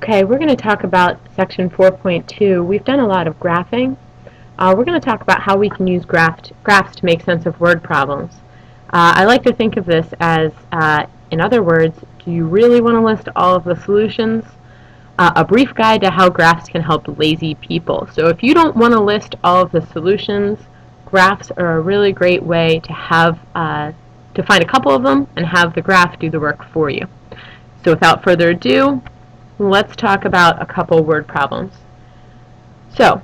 Okay, we're going to talk about section 4.2. We've done a lot of graphing. We're going to talk about how we can use graphs to make sense of word problems. I like to think of this as, in other words, do you really want to list all of the solutions? A brief guide to how graphs can help lazy people. So if you don't want to list all of the solutions, graphs are a really great way to have to find a couple of them and have the graph do the work for you. So without further ado, let's talk about a couple word problems. So,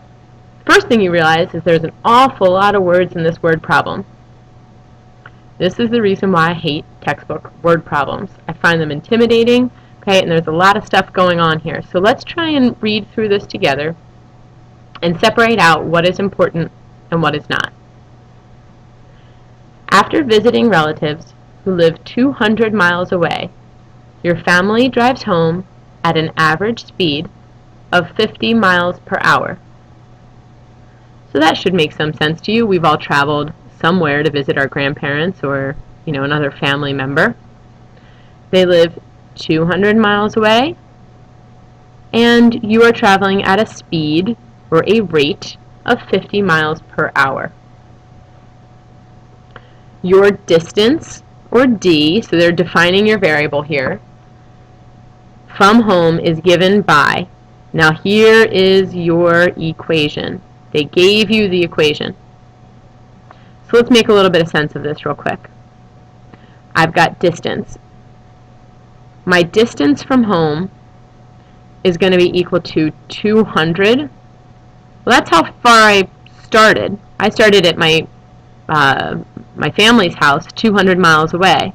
first thing you realize is there's an awful lot of words in this word problem. This is the reason why I hate textbook word problems. I find them intimidating, okay, and there's a lot of stuff going on here. So let's try and read through this together and separate out what is important and what is not. After visiting relatives who live 200 miles away, your family drives home at an average speed of 50 miles per hour. So that should make some sense to you. We've all traveled somewhere to visit our grandparents or, another family member. They live 200 miles away, and you are traveling at a speed or a rate of 50 miles per hour. Your distance, or D, so they're defining your variable here, from home is given by, now here is your equation. They gave you the equation. So let's make a little bit of sense of this real quick. I've got distance. My distance from home is going to be equal to 200. Well, that's how far I started. I started at my family's house 200 miles away.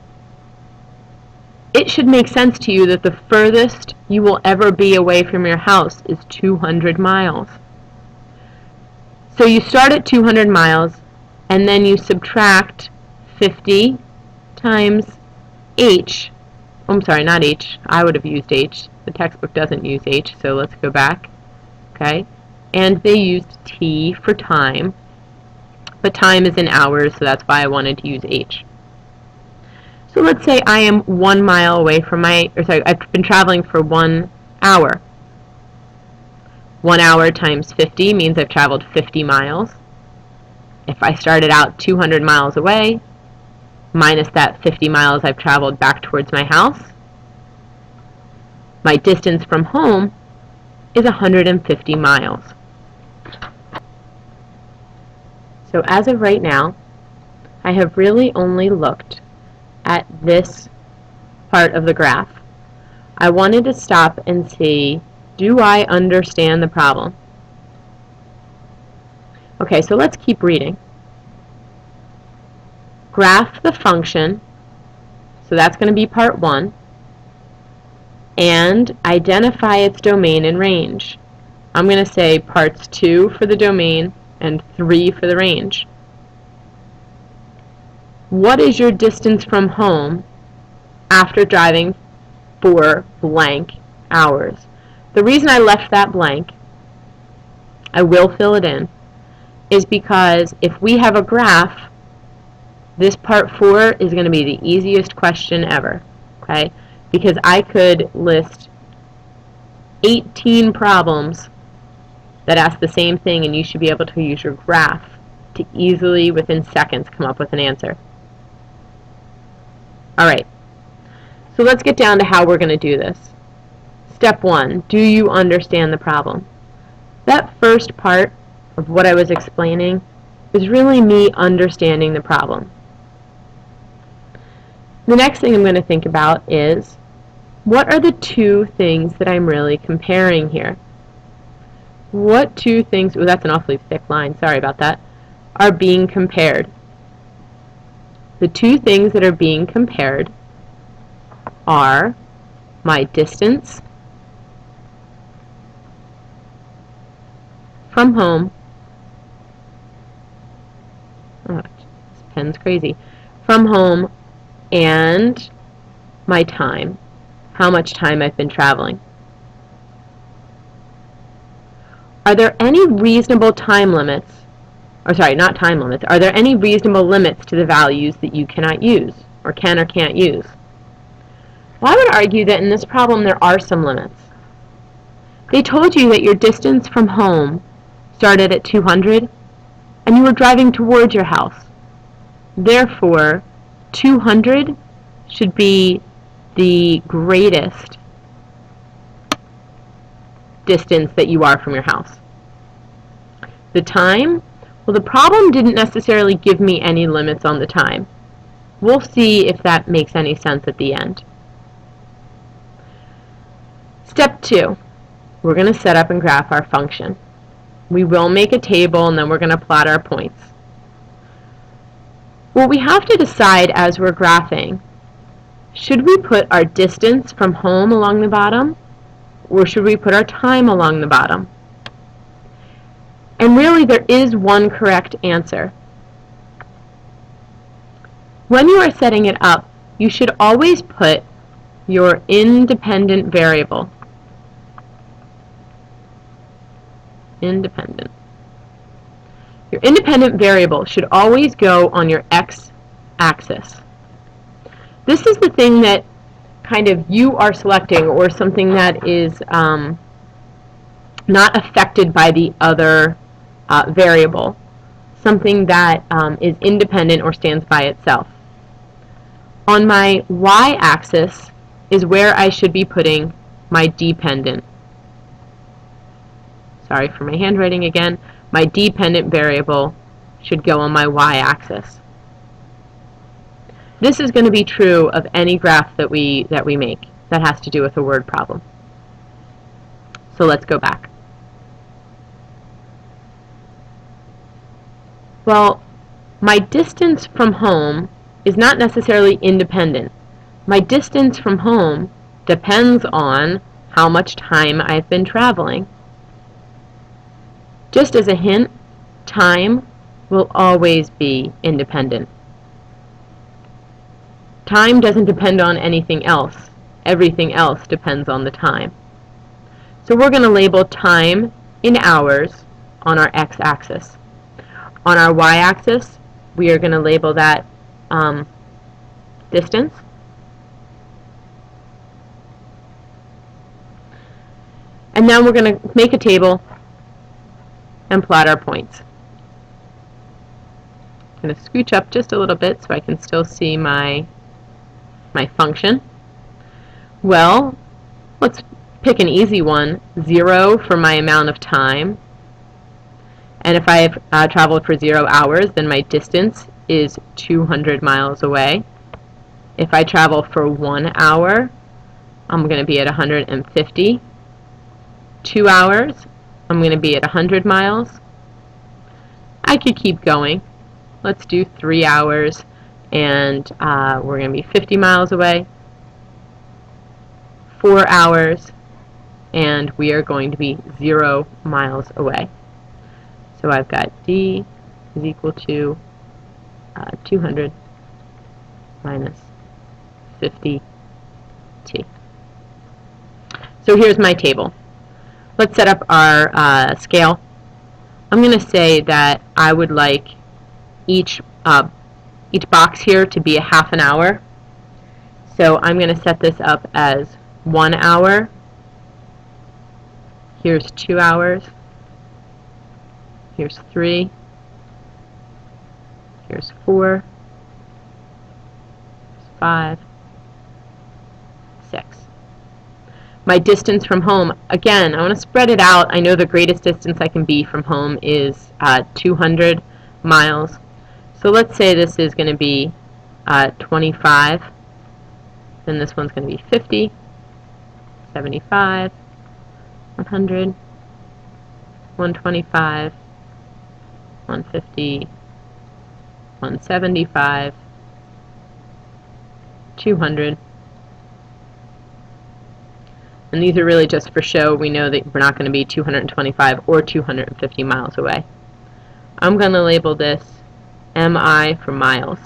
It should make sense to you that the furthest you will ever be away from your house is 200 miles. So you start at 200 miles, and then you subtract 50 times h. I'm sorry, not h. I would have used h. The textbook doesn't use h, so let's go back. Okay? And they used t for time, but time is in hours, so that's why I wanted to use h. So let's say I am 1 mile away from I've been traveling for 1 hour. 1 hour times 50 means I've traveled 50 miles. If I started out 200 miles away, minus that 50 miles I've traveled back towards my house, my distance from home is 150 miles. So as of right now, I have really only looked at this part of the graph. I wanted to stop and see, do I understand the problem? Okay, so let's keep reading. Graph the function, so that's going to be part 1, and identify its domain and range. I'm going to say parts 2 for the domain and 3 for the range. What is your distance from home after driving for blank hours? The reason I left that blank, I will fill it in, is because if we have a graph, this part 4 is going to be the easiest question ever, okay? Because I could list 18 problems that ask the same thing, and you should be able to use your graph to easily, within seconds, come up with an answer. Alright, so let's get down to how we're going to do this. Step 1, do you understand the problem? That first part of what I was explaining is really me understanding the problem. The next thing I'm going to think about is, what are the two things that I'm really comparing here? What two things, oh, that's an awfully thick line, sorry about that, are being compared? The two things that are being compared are my distance from home, oh, this pen's crazy, from home, and my time, how much time I've been traveling. Are there any reasonable time limits, or sorry, not time limits, are there any reasonable limits to the values that you cannot use, or can or can't use? Well, I would argue that in this problem there are some limits. They told you that your distance from home started at 200 and you were driving towards your house. Therefore, 200 should be the greatest distance that you are from your house. The time? Well, the problem didn't necessarily give me any limits on the time. We'll see if that makes any sense at the end. Step 2. We're going to set up and graph our function. We will make a table and then we're going to plot our points. What we have to decide as we're graphing, should we put our distance from home along the bottom or should we put our time along the bottom? And really there is one correct answer. When you are setting it up, you should always put your independent variable. Independent. Your independent variable should always go on your x-axis. This is the thing that kind of you are selecting, or something that is not affected by the other variable, something that is independent or stands by itself. On my y-axis is where I should be putting my dependent. Sorry for my handwriting again. My dependent variable should go on my y-axis. This is going to be true of any graph that we make that has to do with a word problem. So let's go back. Well, my distance from home is not necessarily independent. My distance from home depends on how much time I've been traveling. Just as a hint, time will always be independent. Time doesn't depend on anything else. Everything else depends on the time. So we're going to label time in hours on our x-axis. On our y-axis, we are going to label that distance. And then we're going to make a table and plot our points. I'm going to scooch up just a little bit so I can still see my function. Well, let's pick an easy one, 0 for my amount of time. And if I have traveled for 0 hours, then my distance is 200 miles away. If I travel for 1 hour, I'm going to be at 150. 2 hours, I'm going to be at 100 miles. I could keep going. Let's do 3 hours, and we're going to be 50 miles away. 4 hours, and we are going to be 0 miles away. So I've got D is equal to 200 minus 50t. So here's my table. Let's set up our scale. I'm going to say that I would like each box here to be a half an hour. So I'm going to set this up as 1 hour. Here's 2 hours. Here's 3. Here's 4. Here's 5. 6. My distance from home, again, I want to spread it out. I know the greatest distance I can be from home is 200 miles. So let's say this is going to be 25. Then this one's going to be 50, 75, 100, 125, 150, 175, 200. And these are really just for show. We know that we're not going to be 225 or 250 miles away. I'm going to label this MI for miles.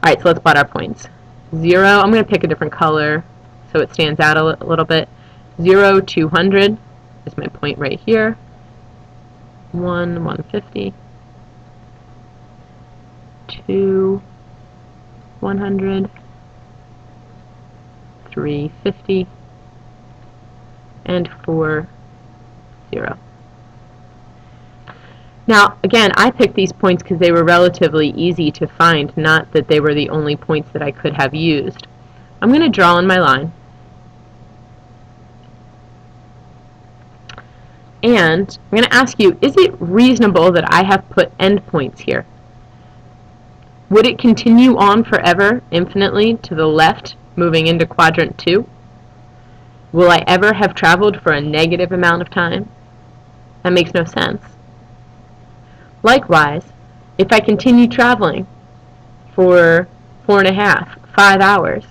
Alright, so let's plot our points. 0, I'm going to pick a different color so it stands out a little bit. 0, 200 is my point right here. 1, 150. 2, 100. 3, 50. and 4, 0. Now, again, I picked these points because they were relatively easy to find, not that they were the only points that I could have used. I'm going to draw on my line. And I'm going to ask you, is it reasonable that I have put endpoints here? Would it continue on forever, infinitely, to the left, moving into quadrant 2? Will I ever have traveled for a negative amount of time? That makes no sense. Likewise, if I continue traveling for 4.5, 5 hours,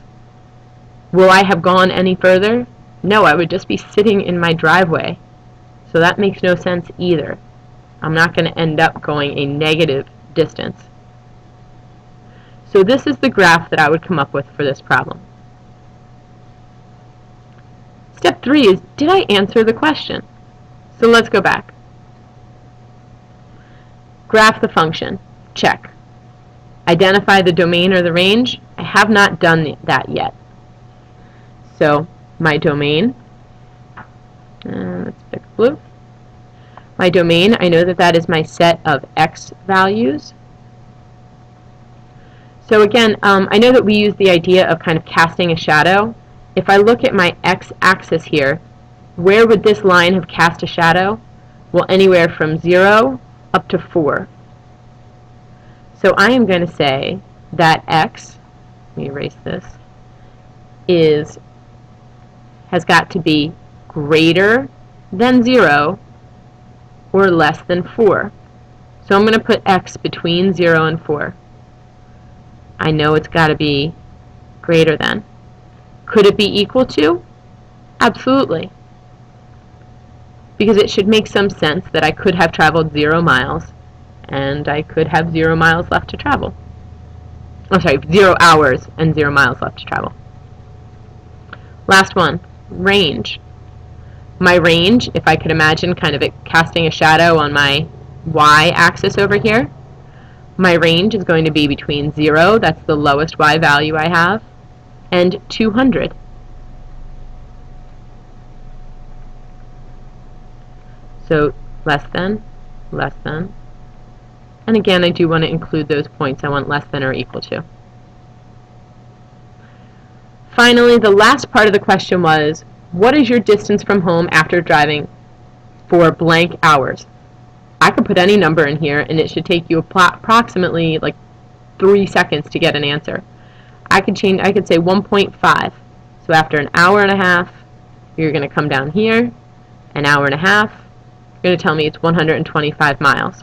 will I have gone any further? No, I would just be sitting in my driveway. So that makes no sense either. I'm not going to end up going a negative distance. So this is the graph that I would come up with for this problem. Step 3 is, did I answer the question? So let's go back. Graph the function. Check. Identify the domain or the range. I have not done that yet. So my domain, let's pick blue. My domain, I know that that is my set of x values. So again, I know that we use the idea of kind of casting a shadow. If I look at my x-axis here, where would this line have cast a shadow? Well, anywhere from 0 up to 4. So I am going to say that x, let me erase this, has got to be greater than 0 or less than 4. So I'm going to put x between 0 and 4. I know it's got to be greater than. Could it be equal to? Absolutely. Because it should make some sense that I could have traveled 0 miles and I could have 0 miles left to travel. Oh, sorry, 0 hours and 0 miles left to travel. Last one, range. My range, if I could imagine kind of it casting a shadow on my y-axis over here, my range is going to be between 0, that's the lowest y value I have, and 200. So less than, and again I do want to include those points. I want less than or equal to. Finally, the last part of the question was, what is your distance from home after driving for blank hours? I could put any number in here and it should take you approximately like 3 seconds to get an answer. I could say 1.5. So after an hour and a half, you're going to come down here, an hour and a half, you're going to tell me it's 125 miles.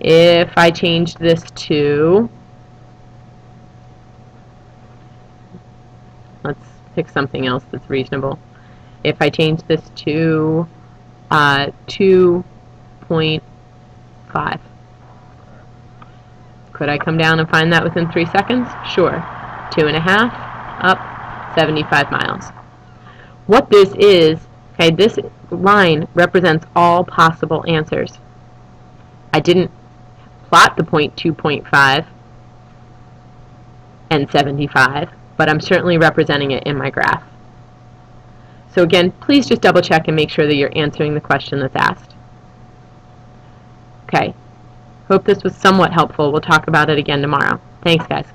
If I change this to, let's pick something else that's reasonable. If I change this to 2.5, could I come down and find that within 3 seconds? Sure. 2.5 up, 75 miles. What this is, okay, this line represents all possible answers. I didn't plot the point 2.5 and 75, but I'm certainly representing it in my graph. So again, please just double check and make sure that you're answering the question that's asked. Okay, hope this was somewhat helpful. We'll talk about it again tomorrow. Thanks, guys.